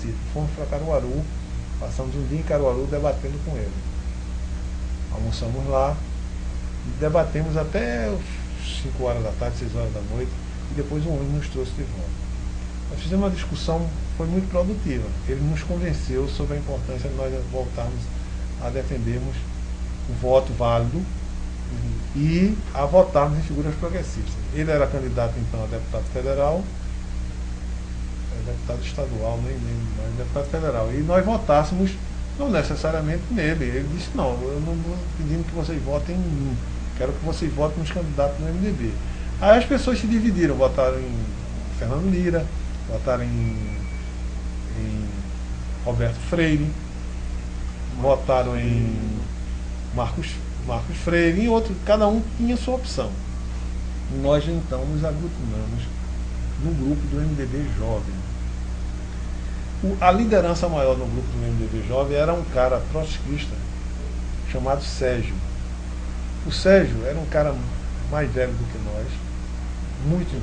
Recife. Fomos para Caruaru, passamos um dia em Caruaru debatendo com ele. Almoçamos lá, debatemos até 5 horas da tarde, 6 horas da noite, e depois o ônibus nos trouxe de volta. Nós fizemos uma discussão, foi muito produtiva. Ele nos convenceu sobre a importância de nós voltarmos a defendermos o voto válido e a votarmos em figuras progressistas. Ele era candidato então a deputado federal, deputado estadual, mas deputado federal. E nós votássemos não necessariamente nele. Ele disse, não, eu não estou pedindo que vocês votem em mim, quero que vocês votem nos candidatos do MDB. Aí as pessoas se dividiram, votaram em Fernando Lira, votaram em Roberto Freire, votaram em Marcos Freire e outro, cada um tinha sua opção. Nós então nos aglutinamos no grupo do MDB Jovem. A liderança maior no grupo do MDB Jovem era um cara trotskista chamado Sérgio. O Sérgio era um cara mais velho do que nós, muito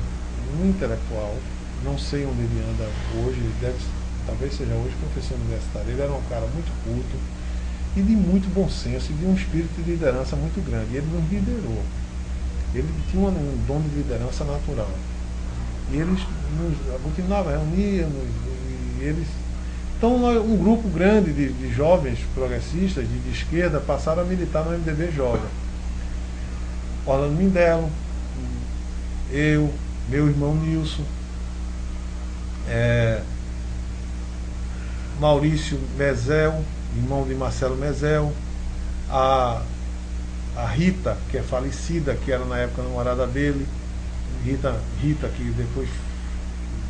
intelectual, não sei onde ele anda hoje, talvez seja hoje professor universitário. Ele era um cara muito culto e de muito bom senso e de um espírito de liderança muito grande. E ele nos liderou. Ele tinha um dom de liderança natural. E eles nos aglutinavam, reuníamos, e eles... Então um grupo grande de jovens progressistas, de esquerda, passaram a militar no MDB Jovem. Orlando Mindelo, eu, meu irmão Nilson, Maurício Mezel, irmão de Marcelo Mezel, a Rita, que é falecida, que era na época namorada dele, Rita que depois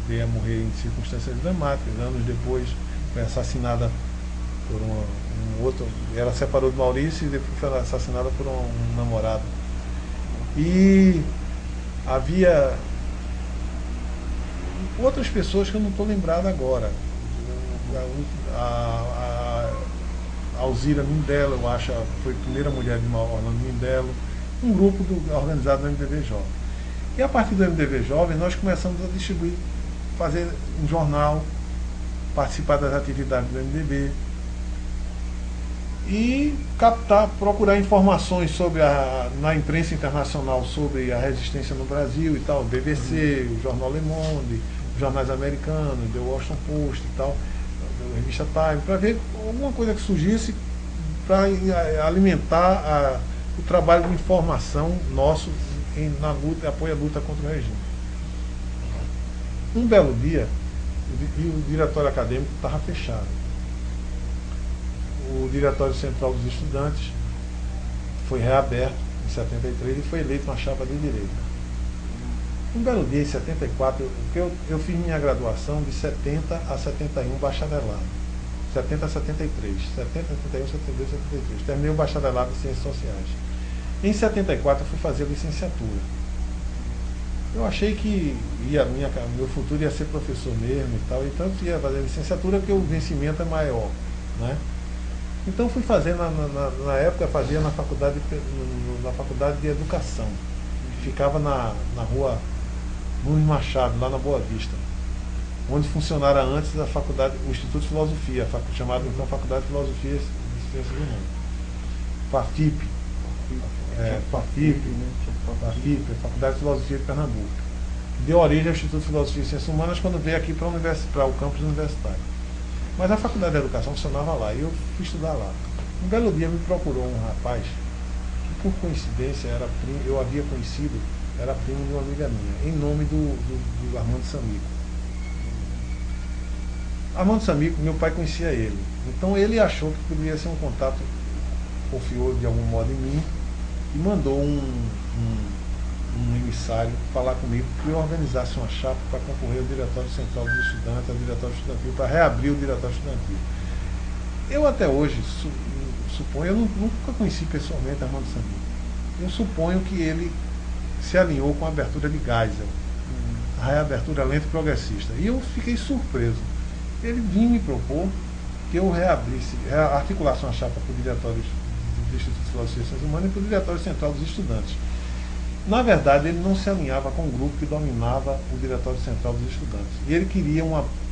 veio a morrer em circunstâncias dramáticas, anos depois foi assassinada por um outro, ela separou de Maurício e depois foi assassinada por um namorado. E havia outras pessoas que eu não estou lembrado agora. A Alzira Mindelo, eu acho, foi a primeira mulher de Orlando Mindelo, um grupo organizado no MDB Jovem. E a partir do MDB Jovem nós começamos a distribuir, fazer um jornal, participar das atividades do MDB e procurar informações sobre na imprensa internacional sobre a resistência no Brasil e tal, BBC, o jornal Le Monde, os jornais americanos, The Washington Post e tal, a revista Time, para ver alguma coisa que surgisse para alimentar o trabalho de informação nosso na luta, apoio à luta contra o regime. Um belo dia, o diretório acadêmico estava fechado. O Diretório Central dos Estudantes foi reaberto em 73 e foi eleito uma chapa de direita. Um belo dia, em 74, eu fiz minha graduação de 70 a 71 bacharelado. 70 a 73. 70, 71, 72, 73. Terminei o bacharelado em Ciências Sociais. Em 74 eu fui fazer a licenciatura. Eu achei que meu futuro ia ser professor mesmo e tal, então eu ia fazer a licenciatura porque o vencimento é maior, né? Então fui fazer, na época fazia na faculdade de Educação. Ficava na rua Nunes Machado, lá na Boa Vista, onde funcionara antes a faculdade, o Instituto de Filosofia, chamado então Faculdade de Filosofia e Ciências Humanas. FAFIP, Faculdade de Filosofia de Pernambuco. Deu origem ao Instituto de Filosofia e Ciências Humanas quando veio aqui para o campus universitário. Mas a Faculdade de Educação funcionava lá e eu fui estudar lá. Um belo dia me procurou um rapaz que, por coincidência, eu havia conhecido, era primo de uma amiga minha, em nome do Armando Samico. Armando Samico, meu pai conhecia ele. Então ele achou que poderia ser um contato, confiou de algum modo em mim e mandou um emissário falar comigo que eu organizasse uma chapa para concorrer ao Diretório Central dos Estudantes, ao Diretório Estudantil, para reabrir o Diretório Estudantil. Eu até hoje suponho, eu nunca conheci pessoalmente Armando Samico. Eu suponho que ele se alinhou com a abertura de Geisel, a reabertura lenta e progressista. E eu fiquei surpreso. Ele vinha me propor que eu articulasse uma chapa para o Diretório do Instituto de Filosofia e Ciências Humanas e para o Diretório Central dos Estudantes. Na verdade, ele não se alinhava com o grupo que dominava o Diretório Central dos Estudantes. E ele queria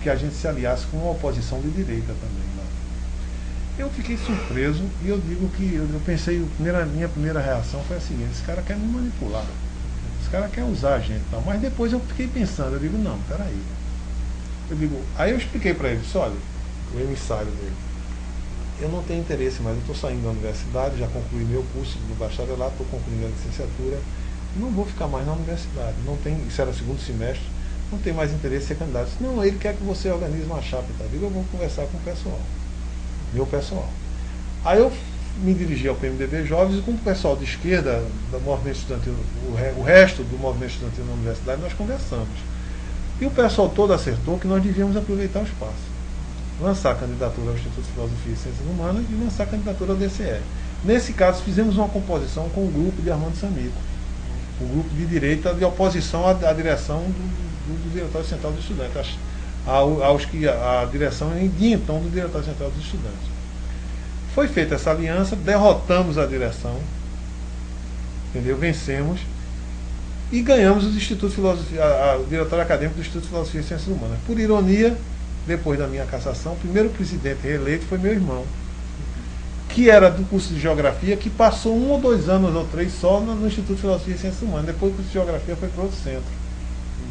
que a gente se aliasse com uma oposição de direita também lá. Eu fiquei surpreso e eu digo que eu pensei, minha primeira reação foi a seguinte: esse cara quer me manipular, esse cara quer usar a gente, não. Mas depois eu fiquei pensando, eu digo, não, peraí. Aí eu expliquei para ele, olha, o emissário dele, eu não tenho interesse, mas eu estou saindo da universidade, já concluí meu curso no bacharelato, estou concluindo a licenciatura, não vou ficar mais na universidade, não tem, isso era segundo semestre, não tem mais interesse em ser candidato. Não, ele quer que você organize uma chapa, tá? Eu digo, eu vou conversar com o pessoal, meu pessoal. Aí eu me dirigi ao PMDB Jovens e com o pessoal de esquerda do movimento estudantil, o resto do movimento estudantil na universidade, nós conversamos. E o pessoal todo acertou que nós devíamos aproveitar o espaço, lançar a candidatura ao Instituto de Filosofia e Ciências Humanas e lançar a candidatura ao DCE. Nesse caso, fizemos uma composição com o grupo de Armando Samico, o grupo de direita de oposição à direção do Diretório Central dos Estudantes, aos que a direção de então do Diretório Central dos Estudantes. Foi feita essa aliança, derrotamos a direção, entendeu? Vencemos e ganhamos o Instituto de Filosofia, o Diretório Acadêmico do Instituto de Filosofia e Ciências Humanas. Por ironia, depois da minha cassação, o primeiro presidente reeleito foi meu irmão, que era do curso de Geografia, que passou 1 ou 2 anos ou 3 só no Instituto de Filosofia e Ciências Humanas. Depois do curso de Geografia foi para outro centro,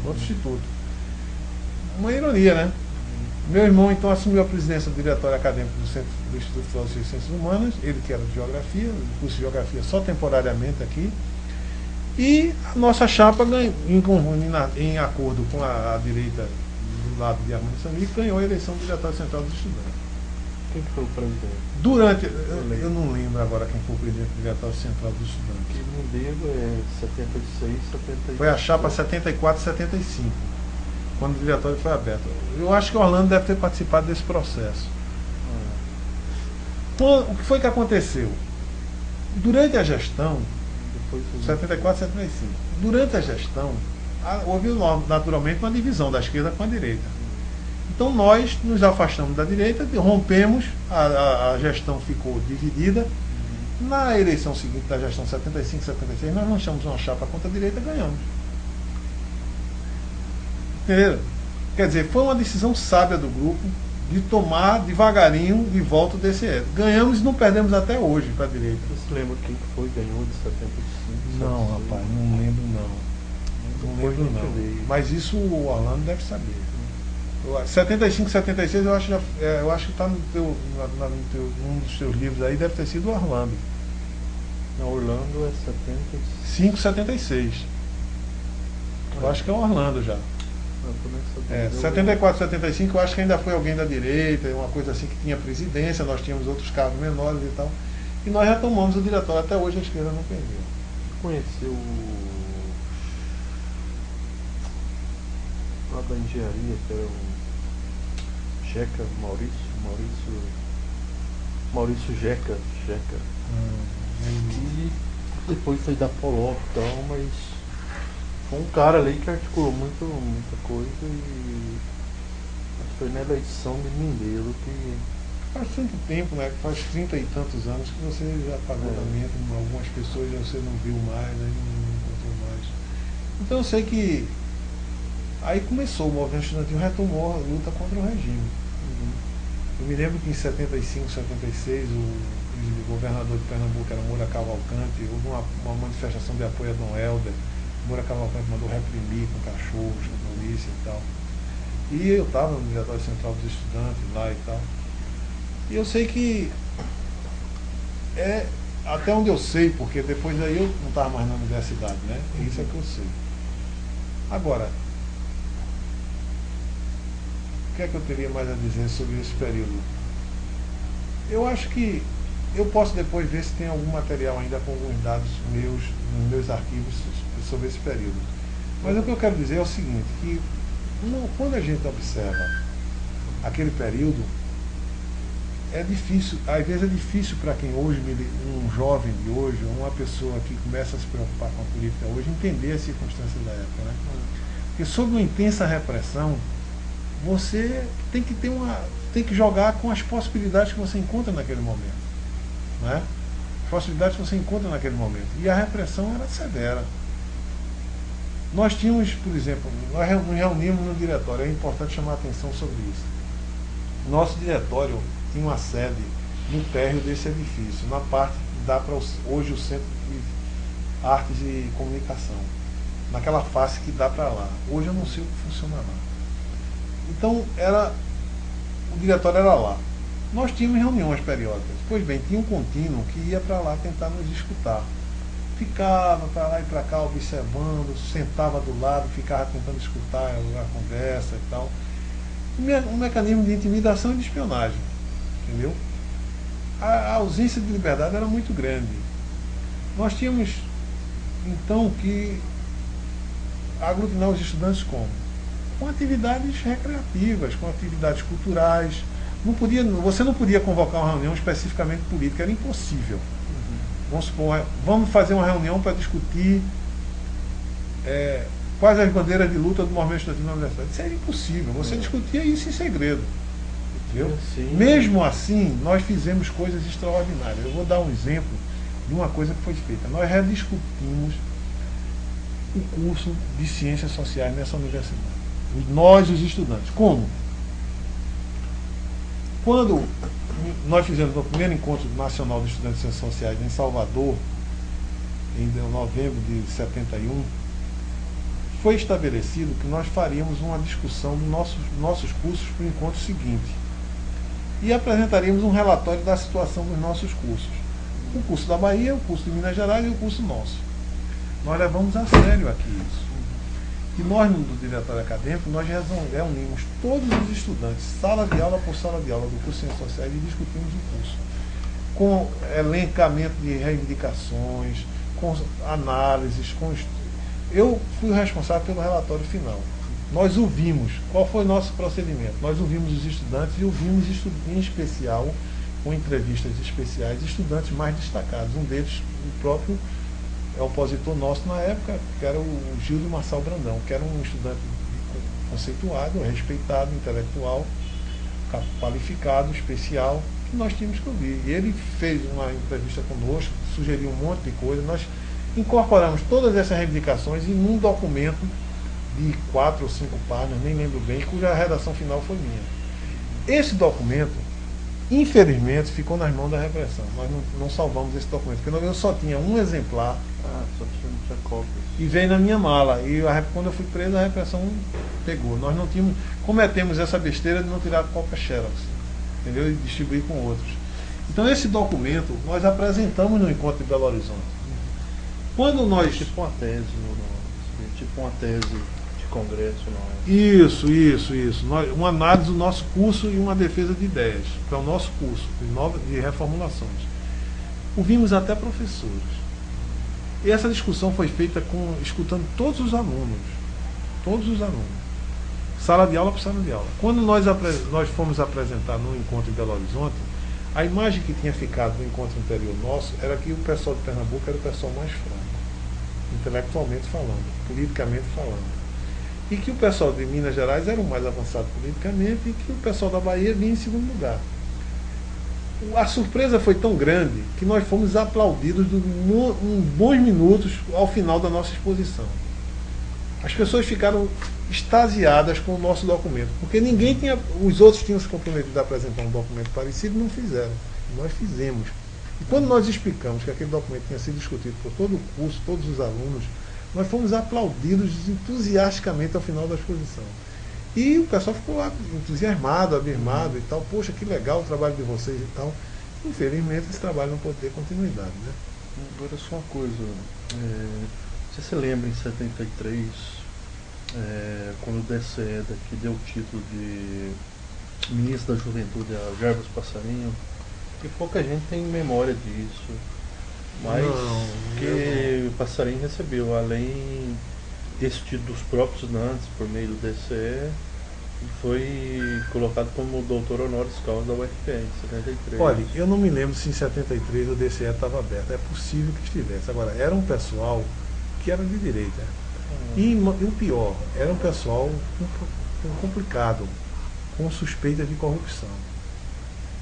outro instituto. Uma ironia, né? Meu irmão então assumiu a presidência do Diretório Acadêmico do Instituto de Filosofia e Ciências Humanas, ele que era de Geografia, o curso de Geografia só temporariamente aqui, e a nossa chapa ganhou, em acordo com a direita do lado de Armando Samico, ganhou a eleição do Diretório Central dos Estudantes. Quem foi o presidente? Eu não lembro agora quem foi o presidente do Diretório Central dos Estudantes. O modelo é 76, 75. Foi a chapa 74 e 75, quando o diretório foi aberto. Eu acho que o Orlando deve ter participado desse processo. Então, o que foi que aconteceu? Durante a gestão, 74 e 75, durante a gestão, houve naturalmente uma divisão da esquerda com a direita. Então nós nos afastamos da direita, rompemos, a gestão ficou dividida. Na eleição seguinte da gestão 75 e 76, nós lançamos uma chapa contra a direita e ganhamos. Entenderam? Quer dizer, foi uma decisão sábia do grupo de tomar devagarinho de volta o DCE. Ganhamos e não perdemos até hoje para a direita. Você lembra quem foi ganhou de 75? Não, rapaz, não lembro não. Não lembro não. Mas isso o Orlando deve saber. 75, 76 eu acho que está num dos seus livros aí, deve ter sido o Orlando. Não, Orlando é 75. 76. Eu acho que é o Orlando já. 74, 75 eu acho que ainda foi alguém da direita, uma coisa assim que tinha presidência, nós tínhamos outros cargos menores e tal. E nós retomamos o diretório, até hoje a esquerda não perdeu. Conheceu lá da engenharia, que era o Jeca, Maurício Jeca. E depois foi da Polop e tal, mas foi um cara ali que articulou muita coisa e foi na eleição de Mindelo que... Faz tanto tempo, né? Faz 30 e tantos anos que você já pagou da mente, algumas pessoas você não viu mais, né? Não encontrou mais. Então eu sei que aí começou o movimento estudantil, retomou a luta contra o regime. Eu me lembro que em 75, 76, o governador de Pernambuco era Moura Cavalcante, houve uma manifestação de apoio a Dom Helder. Moura Cavalcante mandou reprimir com cachorros, com polícia e tal. E eu estava no Diretório Central dos Estudantes lá e tal. E eu sei que até onde eu sei, porque depois daí eu não estava mais na universidade, né? Isso é que eu sei. Agora, o que é que eu teria mais a dizer sobre esse período? Eu acho que eu posso depois ver se tem algum material ainda com alguns dados meus, nos meus arquivos sobre esse período. Mas o que eu quero dizer é o seguinte, que quando a gente observa aquele período, é difícil, às vezes é difícil para quem hoje, um jovem de hoje, uma pessoa que começa a se preocupar com a política hoje, entender as circunstâncias da época, né? Porque sob uma intensa repressão, você tem que jogar com as possibilidades que você encontra naquele momento, né? As possibilidades que você encontra naquele momento. E a repressão era severa. Nós tínhamos, por exemplo, nós nos reunimos no diretório, é importante chamar a atenção sobre isso. Nosso diretório tinha uma sede no térreo desse edifício, na parte que dá para hoje o Centro de Artes e Comunicação, naquela face que dá para lá. Hoje eu não sei o que funciona lá. Então, o diretório era lá. Nós tínhamos reuniões periódicas. Pois bem, tinha um contínuo que ia para lá tentar nos escutar. Ficava para lá e para cá observando, sentava do lado, ficava tentando escutar a conversa e tal. Um mecanismo de intimidação e de espionagem. Entendeu? A ausência de liberdade era muito grande. Nós tínhamos, então, que aglutinar os estudantes como? Com atividades recreativas, com atividades culturais. Você não podia convocar uma reunião especificamente política, era impossível. Vamos supor, vamos fazer uma reunião para discutir quais as bandeiras de luta do movimento estudantil na universidade. Isso era impossível, você discutia isso em segredo. Entendeu? Mesmo assim, nós fizemos coisas extraordinárias. Eu vou dar um exemplo de uma coisa que foi feita. Nós rediscutimos o curso de Ciências Sociais nessa universidade. Nós, os estudantes. Como? Quando nós fizemos o primeiro encontro nacional de estudantes de Ciências Sociais em Salvador, em novembro de 71, foi estabelecido que nós faríamos uma discussão dos nossos cursos para o encontro seguinte. E apresentaríamos um relatório da situação dos nossos cursos. O curso da Bahia, o curso de Minas Gerais e o curso nosso. Nós levamos a sério aqui isso. E nós, no diretório acadêmico, nós reunimos todos os estudantes, sala de aula por sala de aula do curso de Ciências Sociais, e discutimos o curso. Com elencamento de reivindicações, com análises, Eu fui o responsável pelo relatório final. Nós ouvimos. Qual foi o nosso procedimento? Nós ouvimos os estudantes e ouvimos, em especial, com entrevistas especiais, estudantes mais destacados. Um deles, o próprio opositor nosso na época, que era o Gildo Marçal Brandão, que era um estudante conceituado, respeitado, intelectual, qualificado, especial, que nós tínhamos que ouvir. E ele fez uma entrevista conosco, sugeriu um monte de coisa. Nós incorporamos todas essas reivindicações em um documento de 4 ou 5 páginas, nem lembro bem, cuja redação final foi minha. Esse documento, infelizmente, ficou nas mãos da repressão. Nós não salvamos esse documento, porque eu só tinha um exemplar. Só tinha cópias. E veio na minha mala. E quando eu fui preso, a repressão pegou. Nós não tínhamos, cometemos essa besteira de não tirar cópia Xerox, entendeu? E distribuir com outros. Então esse documento nós apresentamos no encontro de Belo Horizonte. Quando nós... Tipo uma tese, tipo uma tese de congresso, não é? Isso. Uma análise do nosso curso e uma defesa de ideias para o nosso curso de reformulações. Ouvimos até professores. E essa discussão foi feita escutando todos os alunos. Sala de aula por sala de aula. Quando nós fomos apresentar no encontro em Belo Horizonte, a imagem que tinha ficado no encontro anterior nosso era que o pessoal de Pernambuco era o pessoal mais fraco, intelectualmente falando, politicamente falando. E que o pessoal de Minas Gerais era o mais avançado politicamente e que o pessoal da Bahia vinha em segundo lugar. A surpresa foi tão grande que nós fomos aplaudidos bons minutos ao final da nossa exposição. As pessoas ficaram extasiadas com o nosso documento, porque os outros tinham se comprometido a apresentar um documento parecido e não fizeram. Nós fizemos. E quando nós explicamos que aquele documento tinha sido discutido por todo o curso, todos os alunos, nós fomos aplaudidos entusiasticamente ao final da exposição. E o pessoal ficou lá entusiasmado, abismado e tal. Poxa, que legal o trabalho de vocês e tal. Infelizmente esse trabalho não pode ter continuidade, né? Agora só uma coisa. Você se lembra em 73, quando o DCE daqui deu o título de Ministro da Juventude a Jarbas Passarinho? E pouca gente tem memória disso. Mas que o Passarinho recebeu, além desse título dos próprios estudantes, por meio do DCE, foi colocado como doutor honoris causa da UFPE em 73. Olha, eu não me lembro se em 73 o DCE estava aberto. É possível que estivesse. Agora, era um pessoal que era de direita. E o pior, era um pessoal complicado, com suspeita de corrupção.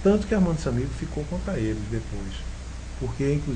Tanto que Armando Samigro ficou contra eles depois. Porque, inclusive,